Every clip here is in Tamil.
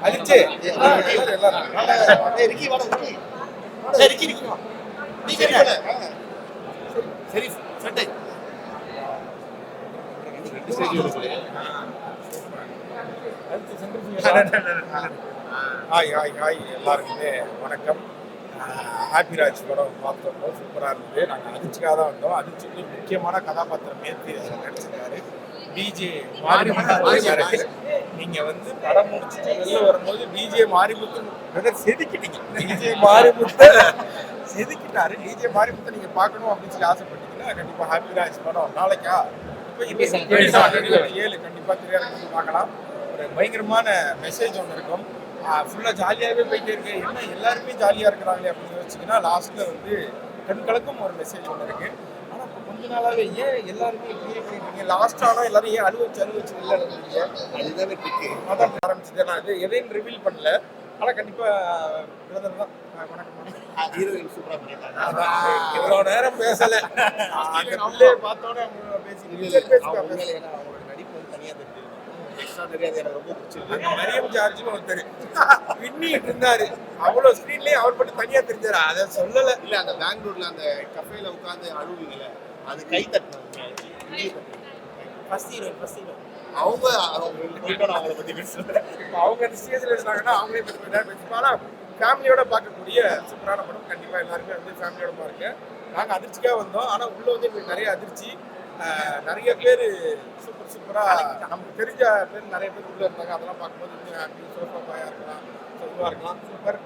அடிச்சு சரி சட்டை ஹாய் ஹாய் ஹாய் எல்லாருக்குமே வணக்கம். ஹாப்பிராஜ் படம் பார்த்தோம், சூப்பராக இருந்தது. நாங்கள் அதிர்ச்சிக்காக தான் வந்தோம். அதிர்ச்சிக்கு முக்கியமான கதாபாத்திரம் ஏற்றி நடிச்சிருக்காரு. பிஜே மாரிமுத்து. நீங்கள் வந்து படம் முடிச்சுட்டு வெளில வரும்போது பிஜே மாரிமுத்து செதுக்கிட்டீங்க. பிஜே மாரிமுத்து செதுக்கிட்டாரு. டிஜே மாரிமுத்தை நீங்கள் பார்க்கணும் அப்படின்னு சொல்லி ஆசைப்பட்டீங்கன்னா கண்டிப்பாக ஹாப்பிராஜ் படம் நாளைக்கா 7 கண்டிப்பாக திரையரங்கு பார்க்கலாம். ஒரு பயங்கரமான மெசேஜ் ஒன்று இருக்கும். ஃபுல்லாக ஜாலியாகவே போயிட்டே இருக்கு. என்ன எல்லாருமே ஜாலியாக இருக்கிறாங்களே அப்படின்னு யோசிச்சிங்கன்னா லாஸ்ட்டில் வந்து கண்கலக்கும் ஒரு மெசேஜ் ஒன்று இருக்குது. ஆனால் இப்போ கொஞ்ச நாளாகவே ஏன் எல்லாருமே இப்படியே பண்ணிருக்கீங்க, லாஸ்ட் ஆனால் எல்லாரும் ஏன் அழுவச்சு இல்லை இருந்தீங்க, அதுதான் இருக்கு. அதான் ஆரம்பிச்சுட்டு நான் இது எதையும் ரிவீல் பண்ணல. ஆனால் கண்டிப்பாக பிரதர் தான் வணக்கம். ஹீரோயின் சூப்பராக பண்ணியிருக்காங்க. இவ்வளோ நேரம் பேசலை, அந்த நம்மளே பார்த்தோன்னே அவங்க பேசி அவங்களோட நடிப்பு வந்து தனியாக தெரிஞ்சு எக்ஸ்ட்ரா தெரியாது. எனக்கு ரொம்ப பிடிச்சிருக்கு. மரியம் ஜார்ஜ்னு ஒருத்தர் பின்னிட்டு இருந்தாரு. அவ்வளோ ஸ்க்ரீன்லேயே அவர் மட்டும் தனியாக தெரிஞ்சாரு. அதை சொல்லலை. இல்லை, அந்த பெங்களூர்ல அந்த கஃபேல உட்காந்து அழுவீங்களே, அது கை தட்டினாங்க. ஃபர்ஸ்ட் ஹீரோ அவங்க அவங்கள பற்றி பேசுகிறாங்க. அவங்க அந்த ஸ்டேஜில் இருந்தாங்கன்னா அவங்களே பேசிப்பாங்க. ஃபேமிலியோட பார்க்கக்கூடிய சூப்பரான படம். கண்டிப்பாக எல்லாருமே வந்து ஃபேமிலியோட பாருங்க. நாங்கள் அதிர்ச்சிக்காக வந்தோம். ஆனால் உள்ளே வந்து எங்களுக்கு நிறைய அதிர்ச்சி. நிறைய பேர் சூப்பராக நமக்கு தெரிஞ்ச பேர் நிறைய பேர் உள்ளே இருந்தாங்க. அதெல்லாம் பார்க்கும்போது இன்னும் ஹாப்பி. சோஃபா பாயாக இருக்கலாம், இதுவாக இருக்கலாம். சூப்பர்.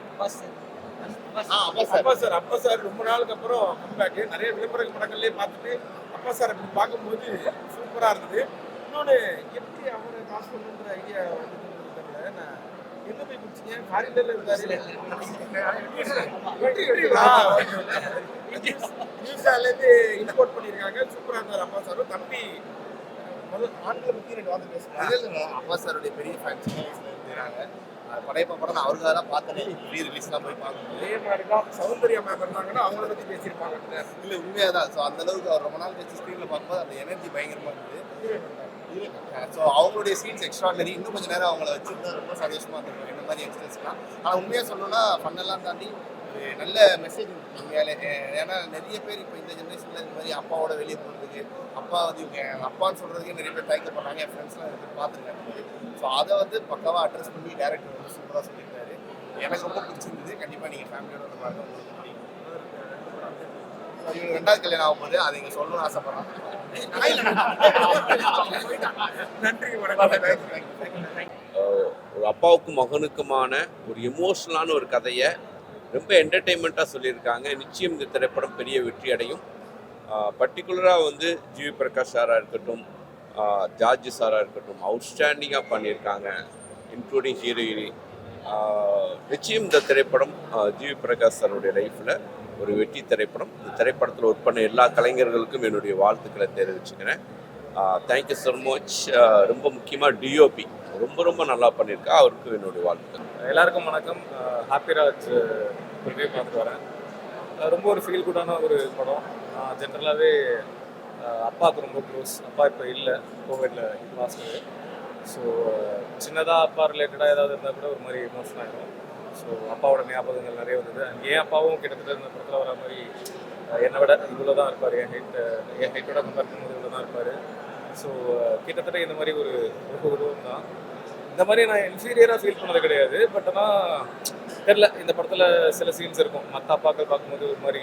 அப்பா சார் ரொம்ப நாளுக்கு அப்புறம் கம்பேக்கு. நிறைய விளம்பர படங்கள்லேயே பார்த்துட்டு அப்பா சார் அப்படி பார்க்கும்போது சூப்பராக இருந்தது. இன்னொன்று, எப்படி அவரை காசு பண்ணுன்ற ஐடியா வந்து தெரியல. நான் எங்கே போய் பிடிச்சிங்க? ஃபாரின்ல இருந்தாரு. நியூசிலாந்துலேருந்து இம்போர்ட் பண்ணியிருக்காங்க. சூப்பராக இருந்தார் அப்பா சாரும். தம்பி முதல் ஆண்களை பற்றி 2 வார்த்தை பேசுகிறாங்க. அப்பா சாருடைய பெரிய ஃபேன். சின்ன வயசுல இருந்தாங்க. படையப்பா படம் நான் அவருக்காக தான் பார்த்தேன். ரீ ரிலீஸ்லாம் போய் பார்க்கணும். அதே மாதிரி தான் சௌந்தர்யா மேம் இருந்தாங்கன்னா அவங்கள பற்றி பேசியிருப்பாங்க. இல்லை, உண்மையாக தான். ஸோ அந்தளவுக்கு அவர் ரொம்ப நாள் கழிச்சு ஸ்க்ரீனில் பார்க்கும்போது அந்த எனர்ஜி பயங்கரமாக இருந்தது. ஸோ அவங்களுடைய சீன்ஸ் எக்ஸ்ட்ராடனரி. இன்னும் கொஞ்சம் நேரம் அவங்கள வச்சுருந்தா ரொம்ப சந்தோஷமாக இருக்கும். இந்த மாதிரி யங்ஸ்டர்ஸ்லாம். ஆனால் உண்மையாக சொல்லணும்னா ஃபன்னெல்லாம் தாண்டி ஒரு நல்ல மெசேஜ் உண்மையாலே. ஏன்னா நிறைய பேர் இப்போ இந்த ஜென்ரேஷனில் இந்த மாதிரி அப்பாவோட வெளியே போகிறதுக்கு, அப்பா வந்து இவங்க அப்பான்னு சொல்கிறதுக்கே நிறைய பேர் தயக்கப்படுறாங்க. என் ஃப்ரெண்ட்ஸ்லாம் நிறைய பேர் பார்த்துருக்காங்க. ஸோ அதை வந்து பக்காவாக அட்ரஸ் பண்ணி டேரக்டர் வந்து சூப்பராக சொல்லியிருக்காரு. எனக்கு ரொம்ப பிடிச்சிருந்தது. கண்டிப்பாக நீங்கள் ஃபேமிலியோட வந்து பாருங்க. இவங்க 2வது கல்யாணம் ஆகும் போது அதை இங்கே சொல்லணும்னு ஆசைப்படுறாங்க. நன்றி, ஒரு அப்பாவுக்கும் மகனுக்குமான ஒரு எமோஷனலான ஒரு கதையை ரொம்ப என்டர்டெயின்மெண்ட்டாக சொல்லியிருக்காங்க. நிச்சயம் இந்த திரைப்படம் பெரிய வெற்றி அடையும். பர்டிகுலராக வந்து ஜிவி பிரகாஷ் சாராக இருக்கட்டும், ஜார்ஜ் சாராக இருக்கட்டும், அவுட்ஸ்டாண்டிங்காக பண்ணியிருக்காங்க. இன்க்ளூடிங் ஹீரோயினி. நிச்சயம் இந்த திரைப்படம் ஜிவி பிரகாஷ் சாருடைய லைஃப்பில் ஒரு வெற்றி திரைப்படம். இந்த திரைப்படத்தில் ஒர்க் பண்ண எல்லா கலைஞர்களுக்கும் என்னுடைய வாழ்த்துக்களை தெரிவிச்சுக்கிறேன். Thank you so much. ரொம்ப முக்கியமாக டிஓபி ரொம்ப நல்லா பண்ணியிருக்கா. அவருக்கு என்னுடைய வாழ்த்துக்கள். எல்லாருக்கும் வணக்கம். ஹாப்பிராஜ் ரிவ்யூ பார்த்துட்டு வரேன். ரொம்ப ஒரு ஃபீல் குட்டான ஒரு படம். ஜென்ரலாகவே அப்பாவுக்கு ரொம்ப க்ளோஸ். அப்பா இப்போ இல்லை, கோவிட்ல லாஸ்ட்டு. ஸோ சின்னதாக அப்பா ரிலேட்டடாக ஏதாவது இருந்தால் கூட ஒரு மாதிரி எமோஷன் ஆகிடும். ஸோ அப்பாவோட ஞாபகங்கள் நிறைய வந்தது. என் அப்பாவும் கிட்டத்தட்ட இந்த படத்தில் வர மாதிரி என்னை விட இவ்வளோ தான் இருப்பார். என் ஹைட்டோட கம்பேர் பண்ணும்போது இவ்வளோ தான் இருப்பார். ஸோ கிட்டத்தட்ட இந்த மாதிரி ஒரு உருவம் தான். இந்த மாதிரி நான் இன்ஃபீரியராக ஃபீல் பண்ணது கிடையாது. பட் ஆனால் தெரில, இந்த படத்தில் சில சீன்ஸ் இருக்கும். மற்ற அப்பாக்கள் பார்க்கும்போது ஒரு மாதிரி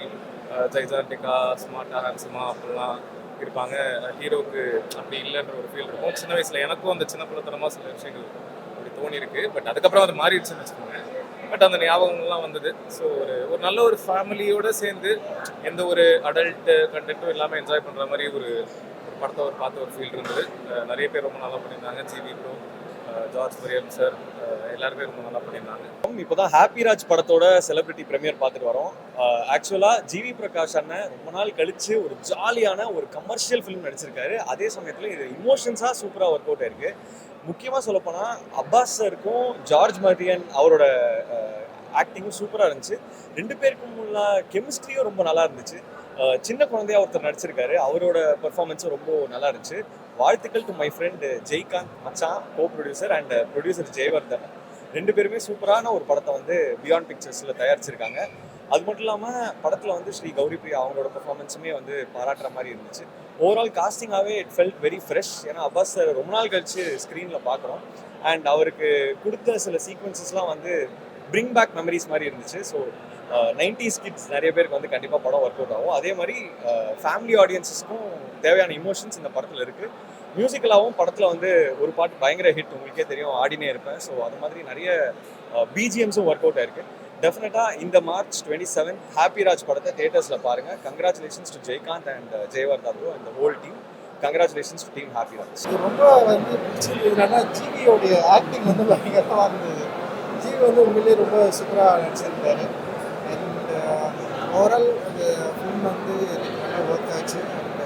ஜைஜாண்டிக்காக, ஸ்மார்ட்டாக, ஹேண்ட்ஸமாக அப்படிலாம் இருப்பாங்க. ஹீரோவுக்கு அப்படி இல்லைன்ற ஒரு ஃபீல் இருக்கும். சின்ன வயசில் எனக்கும் அந்த சின்ன பிள்ளைத்தனமாக சில விஷயங்கள் அப்படி தோணியிருக்கு. பட் அதுக்கப்புறம் அது மாறிடுச்சுன்னு வச்சுக்கோங்க. பட் அந்த ஞாபகங்கள்லாம் வந்தது. ஸோ ஒரு நல்ல ஒரு ஃபேமிலியோடு சேர்ந்து எந்த ஒரு அடல்ட் கண்டென்ட்டும் இல்லாமல் என்ஜாய் பண்ணுற மாதிரி ஒரு படத்தை பார்த்த ஒரு ஃபீல் இருந்தது. நிறைய பேர் ரொம்ப நல்லா பண்ணியிருந்தாங்க. GV bro, George Maryan sir, எல்லாருமே ரொம்ப நல்லா பண்ணியிருந்தாங்க. இப்போ தான் ஹாப்பிராஜ் படத்தோட செலிபிரிட்டி ப்ரீமியர் பார்த்துட்டு வரோம். ஆக்சுவலாக ஜிவி பிரகாஷ் அண்ணன் ரொம்ப நாள் கழித்து ஒரு ஜாலியான ஒரு கமர்ஷியல் ஃபிலிம் நடிச்சிருக்காரு. அதே சமயத்தில் இது இமோஷன்ஸாக சூப்பராக ஒர்க் அவுட் ஆயிருக்கு. முக்கியமாக சொல்லப்போனால் அப்பாஸ் சாருக்கும் ஜார்ஜ் மரியன் அவரோட ஆக்டிங்கும் சூப்பராக இருந்துச்சு. 2 பேருக்கும் உள்ள கெமிஸ்ட்ரியும் ரொம்ப நல்லா இருந்துச்சு. சின்ன குழந்தையா ஒருத்தர் நடிச்சிருக்காரு. அவரோட பெர்ஃபார்மன்ஸும் ரொம்ப நல்லா இருந்துச்சு. வாழ்த்துக்கள் டு மை ஃப்ரெண்ட் ஜெய்காந்த் மச்சான், கோ ப்ரொடியூசர் அண்ட் ப்ரொடியூசர் ஜெயவர்தன். ரெண்டு பேருமே சூப்பரான ஒரு படத்தை வந்து பியாண்ட் பிக்சர்ஸில் தயாரிச்சிருக்காங்க. அது மட்டும் இல்லாமல் படத்தில் வந்து ஸ்ரீ கௌரி பிரியா அவங்களோட பெர்ஃபார்மன்ஸுமே வந்து பாராட்டுற மாதிரி இருந்துச்சு. ஓவரால் காஸ்டிங்காகவே இட் ஃபெல்ட் வெரி ஃப்ரெஷ். ஏன்னா அப்பாஸ் சார் ரொம்ப நாள் கழிச்சு ஸ்க்ரீனில் பார்க்குறோம். அண்ட் அவருக்கு கொடுத்த சில சீக்வன்சஸ்லாம் வந்து பிரிங் பேக் மெமரிஸ் மாதிரி இருந்துச்சு. ஸோ 90s கிட்ஸ் நிறைய பேருக்கு வந்து கண்டிப்பாக படம் ஒர்க் அவுட் ஆகும். அதே மாதிரி ஃபேமிலி ஆடியன்ஸஸ்க்கும் தேவையான இமோஷன்ஸ் இந்த படத்தில் இருக்குது. மியூசிக்கலாகவும் படத்தில் வந்து ஒரு பாட்டு பயங்கர ஹிட், உங்களுக்கே தெரியும், ஆடினே இருப்பேன். ஸோ அது மாதிரி நிறைய பிஜிஎம்ஸும் ஒர்க் அவுட் ஆயிருக்கு. டெஃபினட்டாக இந்த March 27 ஹாப்பிராஜ் படத்தை தியேட்டர்ஸில் பாருங்கள். Congratulations to Jayakanth and Jayavardha bro and the whole team. Congratulations to team Happy Raj. இது ரொம்ப வந்து பிடிச்சிருந்ததுனால ஜிவியோடைய ஆக்டிங் வந்து பயங்கரமாக இருந்தது. ஜிவி வந்து உண்மையிலேயே ரொம்ப சூப்பராக நடிச்சிருந்தாரு. அண்ட் ஓவரால் அந்த ஃபிலிம் வந்து நல்லா ஒர்க் ஆச்சு. அண்ட்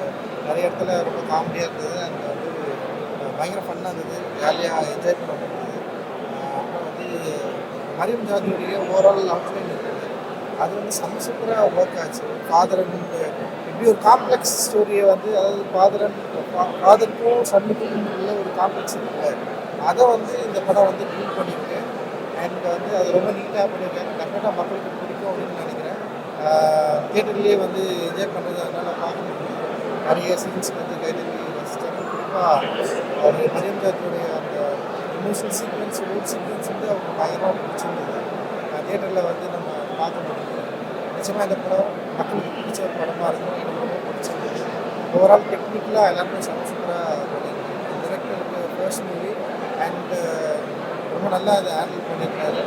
நிறைய இடத்துல ரொம்ப காமெடியாக இருந்தது. அண்ட் வந்து பயங்கர ஃபன்னாக இருந்தது, ஜாலியாக என்ஜாய் பண்ண முடியுது. அப்புறம் வந்து மரியம் ஜாதியுடைய ஓவரால் அவுட்லைன் இருக்குது, அது வந்து செம்ம சூப்பராக ஒர்க் ஆச்சு. ஃபாதர் அண்ட் இப்படி ஒரு காம்ப்ளெக்ஸ் ஸ்டோரியை வந்து, அதாவது ஃபாதருக்கும் சன்னுக்கும் உள்ள ஒரு காம்ப்ளெக்ஸ் இருக்குல்ல, அதை வந்து இந்த படம் வந்து டீல் பண்ணியிருக்கு. அண்ட் வந்து அது ரொம்ப நீட்டாக பண்ணியிருக்காங்க. டெஃபினட்டாக மக்களுக்கு பிடிக்கும் அப்படின்னு நினைக்கிறேன். தியேட்டர்லேயே வந்து என்ஜாய் பண்ணுறது அதனால் பார்க்க முடியும். நிறைய சீன்ஸ் வந்து கைதறி ரசித்தாங்க. குறிப்பாக ஒரு மரியம் ஜாதியுடைய அந்த இமோஷனல் சீக்வன்ஸ், ஓல்ட் சீக்வன்ஸ் வந்து அவங்க பயங்கரமாக பிடிச்சிருந்தது. தியேட்டரில் வந்து நம்ம பார்க்க முடியும். நிச்சயமாக இந்த படம் மக்களுக்கு பிடிச்ச ஒரு படமாக இருக்கும். எனக்கு ரொம்ப பிடிச்சிருந்தது. ஓவரால் டெக்னிக்கலாக எல்லாருமே சூப்பராக பண்ணியிருக்காங்க. டிரெக்டருக்கு ஃபர்ஸ்ட் மூவி அண்ட் ரொம்ப நல்லா அதை ஹேண்டில் பண்ணியிருக்காரு.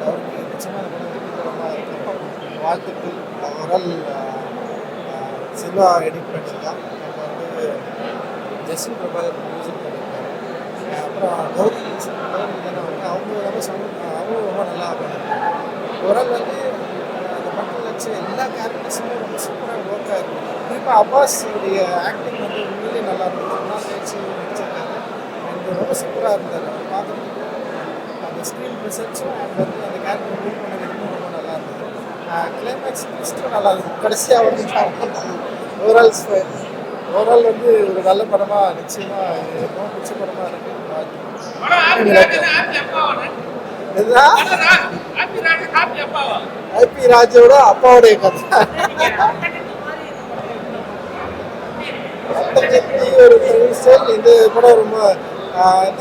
அவருக்கு நிச்சயமாக இந்த படம் வெற்றி படமாக இருக்கும். வாழ்த்துக்கள். ஓவரால் சில்வா எடிட் பண்ணியிருக்கான். அண்ட் வந்து ஜஸ்டின் பிரபாகர் மியூசிக் பண்ணியிருக்காரு. அப்புறம் கௌரி தானே அவங்க அவங்களும் ரொம்ப நல்லா பண்ணியிருக்காங்க. ஓவரால் வந்து அந்த படத்தில் வச்சு எல்லா கேரக்டர்ஸுமே ரொம்ப சூப்பராக ஒர்க் ஆகிருக்கும். குறிப்பாக அப்பாஸுடைய ஆக்டிங் வந்து உண்மையிலே நல்லா இருந்தது. நல்லா கழிச்சு நடிச்சிருக்காரு. அண்ட் ரொம்ப சூப்பராக இருந்தார். பார்க்குறதுக்கு அந்த ஸ்க்ரீன் ப்ரெசன்ஸும் அண்ட் வந்து அந்த கேரக்டர் மூவ் பண்ணது இன்னும் ரொம்ப நல்லா இருந்தது. கிளைமேக்ஸ் ட்விஸ்ட்டும் நல்லா இருந்தது. கடைசியாக வந்து ஓவரால் வந்து ஒரு நல்ல படமாக நிச்சயமாக ரொம்ப பிடிச்ச படமாக இருக்குது. ஹாப்பி ராஜோட அப்பாவுடைய கதை ஒரு ஸ்டைல். இந்த படம் ரொம்ப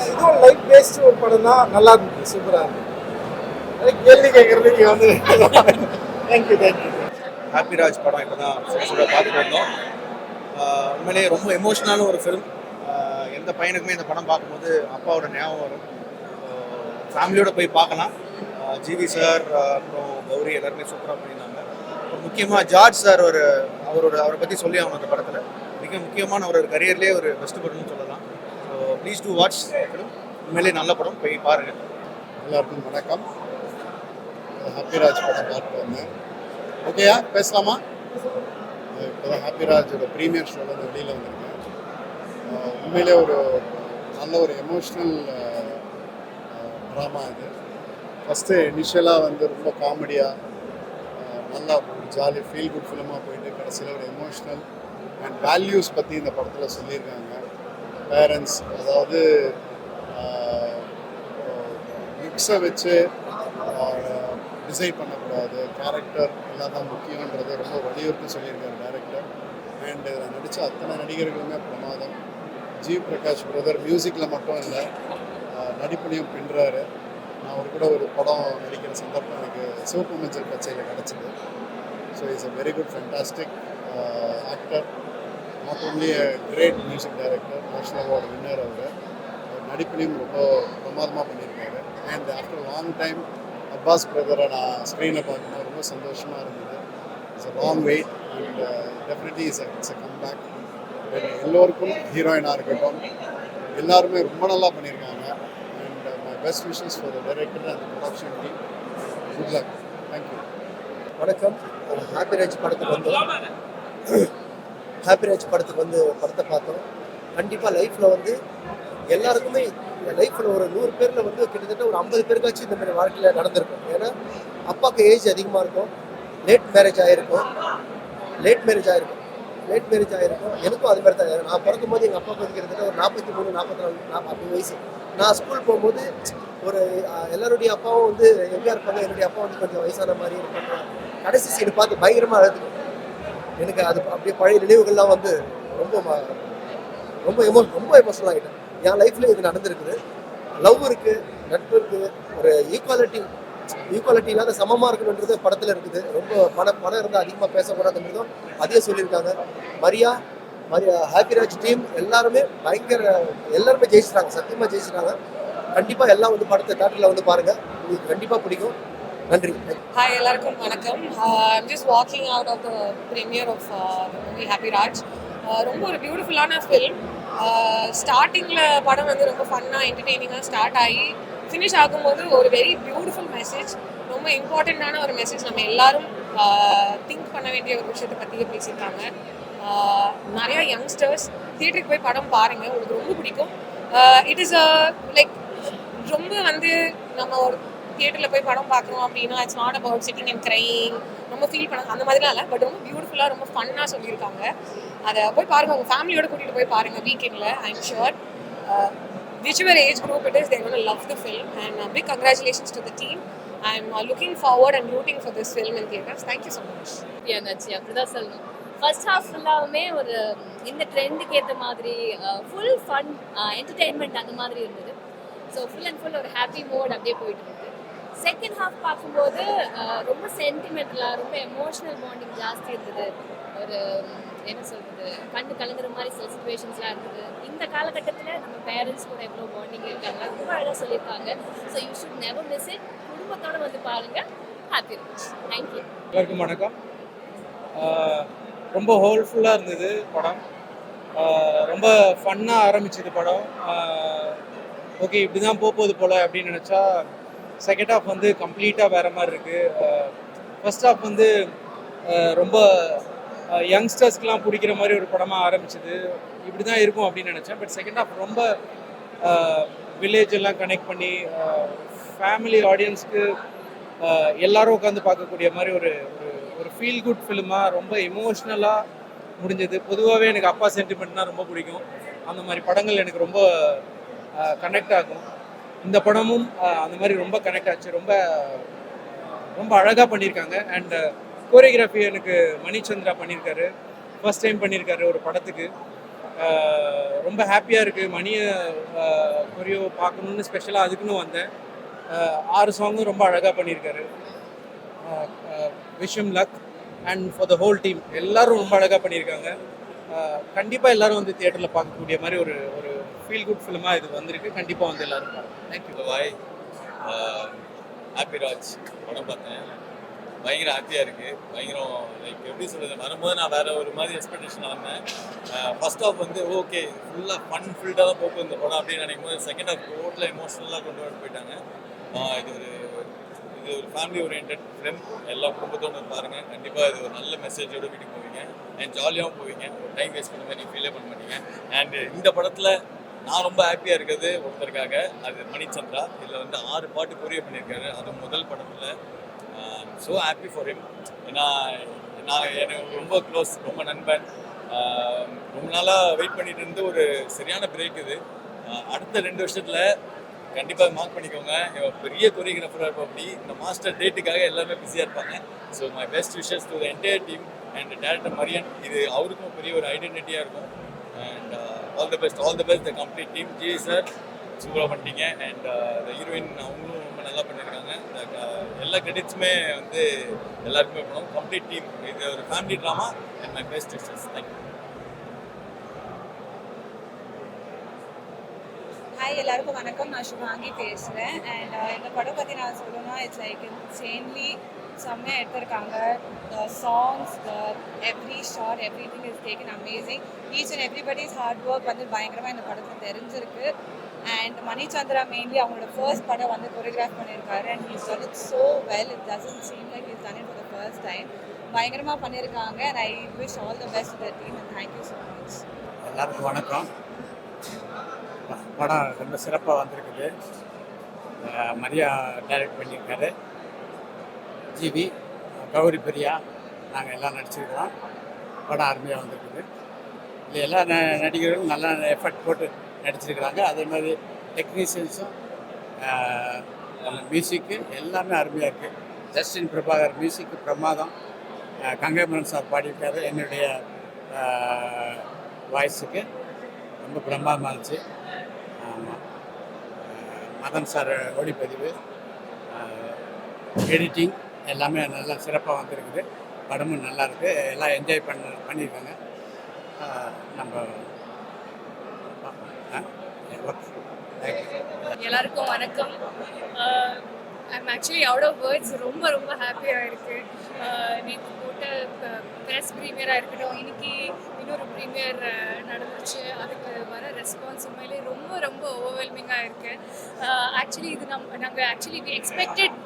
இதுவும் லைஃப் பேஸ்டு ஒரு படம் தான். நல்லா இருந்துச்சு, சூப்பராக இருந்துச்சு. கேள்வி கேட்கறதுக்கு வந்து தேங்க்யூ. ஹாப்பிராஜ் படம் இப்போ தான் சுட பார்த்துட்டு வந்தோம். உண்மையிலேயே ரொம்ப எமோஷனலான ஒரு ஃபிலிம். எந்த பையனுக்குமே இந்த படம் பார்க்கும்போது அப்பாவோட ஞாபகம் வரும். ஃபேமிலியோடு போய் பார்க்கலாம். ஜிவி சார் அப்புறம் கௌரி எல்லாருமே சூப்பராக பண்ணியிருந்தாங்க. முக்கியமாக ஜார்ஜ் சார் அவரை பற்றி சொல்லி அவங்க அந்த படத்தில் மிக முக்கியமான ஒரு கரியர்லேயே ஒரு பெஸ்ட் படம்னு சொல்லலாம். So please do watch film. உண்மையிலேயே நல்ல படம், போய் பாருங்கள். எல்லாருக்கும் வணக்கம். ஹாப்பிராஜ் படம் பார்த்து வந்தேன். ஓகேயா, பேசலாமா? இப்போ தான் ஹாப்பிராஜோட ப்ரீமியர் ஷோவில் வெளியில் வந்திருக்கேன். உண்மையிலே ஒரு நல்ல ஒரு எமோஷ்னல் ட்ராமா இது. ஃபஸ்ட்டு இனிஷியலாக வந்து ரொம்ப காமெடியாக நல்லா ஒரு ஜாலி ஃபீல் குட் ஃபிலிமாக போயிட்டு கடைசியில் ஒரு எமோஷ்னல் அண்ட் வேல்யூஸ் பற்றி இந்த படத்தில் சொல்லியிருக்காங்க. பேரண்ட்ஸ், அதாவது புக்ஸை வச்சு டிசைட் பண்ணக்கூடாது, கேரக்டர் எல்லாம் தான் முக்கியன்றது ரொம்ப வலியுறுத்தி சொல்லியிருக்காரு டைரக்டர். அண்ட் இதில் நடித்த அத்தனை நடிகர்களுமே பிரமாதம். ஜி பிரகாஷ் பிரதர் மியூசிக்கில் மட்டும் இல்லை, நடிப்புலையும் பின்னுறாரு. நான் அவர் கூட ஒரு படம் நடிக்கிற சந்தர்ப்பம் எனக்கு சிவப்பு மஞ்சள் பச்சையில் கிடச்சிது. So is a very good fantastic actor. Not only a great music director, national award winner. அவர் நடிப்புலையும் ரொம்ப பிரமாதமாக பண்ணியிருக்காரு. And after long time Abbas பிரதரை நான் ஸ்க்ரீனில் பார்க்கும்போது ரொம்ப சந்தோஷமாக இருந்தது. It's a long wait and definitely it's a comeback. எல்லோருக்கும் ஹீரோயினாக இருக்கட்டும் எல்லாருமே ரொம்ப நல்லா பண்ணியிருக்காங்க. And my best wishes for the director and production team. Good luck. Thank you. வணக்கம். ஹாப்பிராஜ் படத்துக்கு வந்து படத்தை பார்த்தோம். கண்டிப்பாக லைஃப்பில் வந்து எல்லாருக்குமே லைஃப்பில் ஒரு 100 பேரில் வந்து கிட்டத்தட்ட ஒரு 50 பேருக்காச்சும் இந்த மாதிரி வாழ்க்கையில் நடந்திருக்கும். ஏன்னா அப்பாவுக்கு ஏஜ் அதிகமாக இருக்கும், லேட் மேரேஜ் ஆகிருக்கும். எனக்கும் அது மாதிரி தான். நான் பிறக்கும் போது எங்கள் அப்பாவுக்கு வந்து கிட்டத்தட்ட ஒரு 43, 44 அப்படி வயசு. நான் ஸ்கூல் போகும்போது ஒரு எல்லாருடைய அப்பாவும் வந்து எங்கேயா இருப்பாங்க, என்னுடைய அப்பா வந்து கொஞ்சம் வயசான மாதிரி இருப்பாங்க. கடைசி சீடு பார்த்து பயங்கரமாக அழுது. எனக்கு அது அப்படியே பழைய நினைவுகள்லாம் வந்து ரொம்ப ரொம்ப எமோஷனல் ஆகிட்டேன். என் லைஃப்ல இது நடந்திருக்குது. லவ் இருக்கு, நட்பு இருக்கு, ஒரு ஈக்குவாலிட்டி இல்லாத சமமாக இருக்கணுன்றது படத்தில் இருக்குது. ரொம்ப பணம் இருந்தால் அதிகமாக பேசக்கூடாதுன்றதும் அதே சொல்லியிருக்காங்க. மரியா ஹாப்பிராஜ் டீம் எல்லாருமே எல்லாருமே ஜெயிச்சிட்டாங்க, சத்தியமாக ஜெயிச்சிட்டாங்க. கண்டிப்பாக எல்லாம் வந்து படத்தை தேட்டரில் வந்து பாருங்கள், உங்களுக்கு கண்டிப்பாக பிடிக்கும். நன்றி. ஹாய், எல்லாருக்கும் வணக்கம். I'm just walking out of the premiere of the movie Happy Raj. ரொம்ப ஒரு பியூட்டிஃபுல்லான ஃபில்ம். ஸ்டார்டிங்கில் படம் வந்து ரொம்ப ஃபன்னாக என்டர்டெய்னிங்காக ஸ்டார்ட் ஆகி ஃபினிஷ் ஆகும்போது ஒரு வெரி பியூட்டிஃபுல் மெசேஜ், ரொம்ப இம்பார்ட்டண்ட்டான ஒரு மெசேஜ், நம்ம எல்லாரும் திங்க் பண்ண வேண்டிய ஒரு விஷயத்தை பற்றியே பேசியிருக்காங்க. நிறையா யங்ஸ்டர்ஸ் தியேட்டருக்கு போய் படம் பாருங்கள், உங்களுக்கு ரொம்ப பிடிக்கும். இட் இஸ் லைக் ரொம்ப வந்து நம்ம ஒரு தியேட்டரில் போய் படம் பார்க்குறோம் அப்படின்னா it's not about sitting and crying, ரொம்ப ஃபீல் பண்ண அந்த மாதிரிலாம் இல்லை. பட் ரொம்ப பியூட்டிஃபுல்லாக ரொம்ப ஃபன்னாக சொல்லியிருக்காங்க. அதை போய் பாருங்கள், உங்கள் ஃபேமிலியோட கூட்டிகிட்டு போய் பாருங்கள் வீக்கெண்டில். I am sure whichever age group it is, they're going to love the film. And big congratulations to the team. I'm looking forward and rooting for this film in theaters. Thank you so much. அப்படிதான் சொல்லணும். ஃபர்ஸ்ட் ஹாஃப் ஃபுல்லாகவுமே ஒரு இந்த ட்ரெண்டுக்கு ஏற்ற மாதிரி ஃபுல் ஃபன் என்டர்டெயின்மெண்ட் அந்த மாதிரி இருந்தது. ஸோ ஃபுல் அண்ட் ஃபுல் ஒரு ஹாப்பி மோட் அப்படியே போயிட்டு இருந்தது. செகண்ட் ஹாஃப் பார்க்கும்போது ரொம்ப சென்டிமெண்டலாக ரொம்ப எமோஷ்னல் பாண்டிங் ஜாஸ்தி இருந்தது. ஒரு என்ன சொல்கிறது, கண்ணு கலங்குற மாதிரி சில சுச்சுவேஷன்ஸ்லாம் இருந்தது. இந்த காலகட்டத்தில் நம்ம பேரண்ட்ஸ் கூட எவ்வளோ பாண்டிங் இருக்காங்க, ரொம்ப அழகாக சொல்லியிருக்காங்க. So you should never miss it. குடும்பத்தோடு வந்து பாருங்கள். Happy rich. தேங்க்யூ. எல்லாருக்கும் வணக்கம். ரொம்ப ஹோல்ஃபுல்லாக இருந்தது படம். ரொம்ப ஃபன்னாக ஆரம்பிச்சது படம். ஓகே, இப்படி தான் போகுது போல் அப்படின்னு நினச்சா செகண்ட் ஹாஃப் வந்து கம்ப்ளீட்டாக வேறு மாதிரி இருக்குது. ஃபர்ஸ்ட் ஹாஃப் வந்து ரொம்ப யங்ஸ்டர்ஸ்க்கெலாம் பிடிக்கிற மாதிரி ஒரு படமாக ஆரம்பிச்சது. இப்படி தான் இருக்கும் அப்படின்னு நினச்சேன். பட் செகண்ட் ஹாஃப் ரொம்ப வில்லேஜ் எல்லாம் கனெக்ட் பண்ணி ஃபேமிலி ஆடியன்ஸ்க்கு எல்லாரும் உட்காந்து பார்க்கக்கூடிய மாதிரி ஒரு ஒரு ஃபீல் குட் ஃபிலிமாக ரொம்ப எமோஷ்னலாக முடிஞ்சது. பொதுவாகவே எனக்கு அப்பா சென்டிமெண்ட்னால் ரொம்ப பிடிக்கும். அந்த மாதிரி படங்கள் எனக்கு ரொம்ப கனெக்ட் ஆகும். இந்த படமும் அந்த மாதிரி ரொம்ப கனெக்ட் ஆச்சு. ரொம்ப ரொம்ப அழகாக பண்ணியிருக்காங்க. அண்ட் கோரியோகிராஃபி எனக்கு மணிச்சந்திரா பண்ணியிருக்காரு. ஃபர்ஸ்ட் டைம் பண்ணியிருக்காரு ஒரு படத்துக்கு. ரொம்ப ஹாப்பியாக இருக்குது. மணியை கொரியோ பார்க்கணுன்னு ஸ்பெஷலாக அதுக்குன்னு வந்தேன். 6 சாங்கும் ரொம்ப அழகாக பண்ணியிருக்காரு. விஷம் luck and for the whole team எல்லோரும் ரொம்ப அழகாக பண்ணியிருக்காங்க. கண்டிப்பாக எல்லோரும் வந்து தியேட்டரில் பார்க்கக்கூடிய மாதிரி ஒரு ஒரு ஃபீல் குட் ஃபிலிமாக இது வந்திருக்கு. கண்டிப்பாக வந்து எல்லோரும் பாருங்கள். தேங்க்யூ. பாய். ஹாப்பிராஜ் படம் பார்த்தேன். பயங்கர ஹாப்பியாக இருக்குது. பயங்கரம் லைக் எப்படி சொல்கிறது, வரும்போது நான் வேறு ஒரு மாதிரி எக்ஸ்பெக்டேஷன் வந்தேன். ஃபர்ஸ்ட் ஹாஃப் வந்து ஓகே ஃபுல்லாக ஃபன் ஃபுல்டாக தான் போகும் இந்த படம் அப்படின்னு நினைக்கும் போது செகண்ட் ஹாஃப் டோட்டலாக எமோஷ்னலாக கொண்டு போயிட்டாங்க. இது ஒரு ஃபேமிலி ஓரியன்ட் ஃபிலிம். எல்லா குடும்பத்தோடு பாருங்கள். கண்டிப்பாக இது ஒரு நல்ல மெசேஜோடு வீட்டுக்கு போவீங்க அண்ட் ஜாலியாகவும் போவீங்க. ஒரு டைம் வேஸ்ட் பண்ண மாதிரி ஃபீலே பண்ண மாட்டீங்க. அண்ட் இந்த படத்தில் நான் ரொம்ப ஹாப்பியாக இருக்கிறது ஒருத்தருக்காக, அது மணிச்சந்திரா. இதில் வந்து 6 பாட்டு கொரியோ பண்ணியிருக்காரு. அது முதல் படத்தில். So happy for him. ஏன்னா எனக்கு ரொம்ப க்ளோஸ், ரொம்ப நண்பன். ரொம்ப நாளாக வெயிட் பண்ணிட்டு இருந்து ஒரு சரியான பிரேக் இது. அடுத்த 2 வருஷத்தில் கண்டிப்பாக மார்க் பண்ணிக்கோங்க. பெரிய கொரியோகிராஃபராக இருக்கும். அப்படி இந்த மாஸ்டர் டேட்டுக்காக எல்லாருமே பிஸியாக இருப்பாங்க. So my best wishes to the entire team and director Marian. இது அவருக்கும் பெரிய ஒரு ஐடென்டிட்டியாக இருக்கும். And all the best the complete team. G sir சூப்பராக பண்ணிட்டீங்க. அண்ட் த ஹீரோயின் அவங்களும் ரொம்ப நல்லா பண்ணியிருக்காங்க. எல்லா கிரெடிட்ஸுமே வந்து எல்லாருக்குமே போகணும். Complete team. இது ஒரு family drama and my best wishes. Thank you. Hi, எல்லாருக்கும் வணக்கம். நான் சுபாங்கி பேசுகிறேன். அண்ட் இந்த படம் பற்றி நான் சொல்லணும்னா இட்ஸ் லைக் இன்சேன்லி செம்மையாக எடுத்திருக்காங்க. The songs, every shot, every thing is taken amazing. Each and everybody's hard work வந்து பயங்கரமாக இந்த படத்தில் தெரிஞ்சிருக்கு. அண்ட் மணிச்சந்திரா மெயின்லி அவங்களோட ஃபர்ஸ்ட் படம் வந்து கொரியோகிராஃப் பண்ணியிருக்காரு. And he's done it so well. It doesn't seem like he's done it for the first time. பயங்கரமாக பண்ணியிருக்காங்க. And I wish all the best to the team and thank you so much. எல்லாருக்கும் வணக்கம். படம் ரொம்ப சிறப்பாக வந்திருக்குது. மரியா டைரக்ட் பண்ணியிருக்காரு. ஜிவி, கௌரி பிரியா, நாங்கள் எல்லாம் நடிச்சிருக்கிறோம். படம் அருமையாக வந்திருக்குது. இல்லை எல்லா நடிகர்களும் நல்லா எஃபர்ட் போட்டு நடிச்சிருக்கிறாங்க. அதே மாதிரி டெக்னீஷியன்ஸும் மியூசிக்கு எல்லாமே அருமையாக இருக்குது. ஜஸ்டின் பிரபாகர் மியூசிக்கு பிரமாதம். கங்கைமரன் சார் பாடியிருக்காரு. என்னுடைய வாய்ஸுக்கு ரொம்ப பிரமாதமாக இருந்துச்சு. ஆமாம், மதன் சார் ஒளிப்பதிவு, எடிட்டிங் எல்லாமே நல்லா சிறப்பாக வந்திருக்குது. படமும் நல்லா இருக்குது. எல்லாம் என்ஜாய் பண்ணியிருக்காங்க. நம்ம எல்லாருக்கும் வணக்கம். I'm actually out of words. ரொம்ப ரொம்ப ஹாப்பியாக இருக்குது. நேற்று போட்ட ப்ரெஸ் ப்ரீமியராக இருக்கட்டும், இன்னைக்கு இன்னொரு ப்ரீமியர் நடந்துச்சு. அதுக்கு வர ரெஸ்பான்ஸ் உண்மையிலே ரொம்ப ரொம்ப ஓவர்வெல்மிங்காக இருக்குது. ஆக்சுவலி இது நாங்கள் actually we expected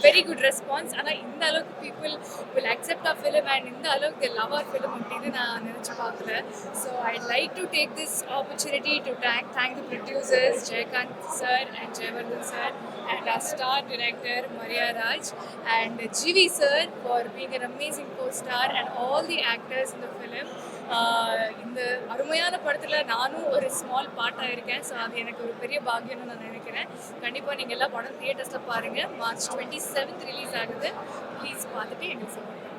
very good response. ஆனால் இந்த அளவுக்கு people will accept our film and இந்த அளவுக்கு லவ் ஆர் ஃபிலிம் அப்படின்னு நான் நினச்சி பார்க்கல. So I like to take this opportunity to thank the producers Jayakanth sir and Jayavardhan sir and our star director Maria Raj and GV sir for being an amazing co-star and all the actors in the film. இந்த அருமையான படத்தில் நானும் ஒரு ஸ்மால் பார்ட்டாக இருக்கேன். ஸோ அது எனக்கு ஒரு பெரிய பாக்கியம்னு நான் நினைக்கிறேன். கண்டிப்பாக நீங்கள் எல்லாம் படம் தியேட்டர்ஸில் பாருங்கள். March 27th ரிலீஸ் ஆகுது. ப்ளீஸ் பார்த்துட்டு எங்களுக்கு சப்போர்ட் பண்ணுங்கள்.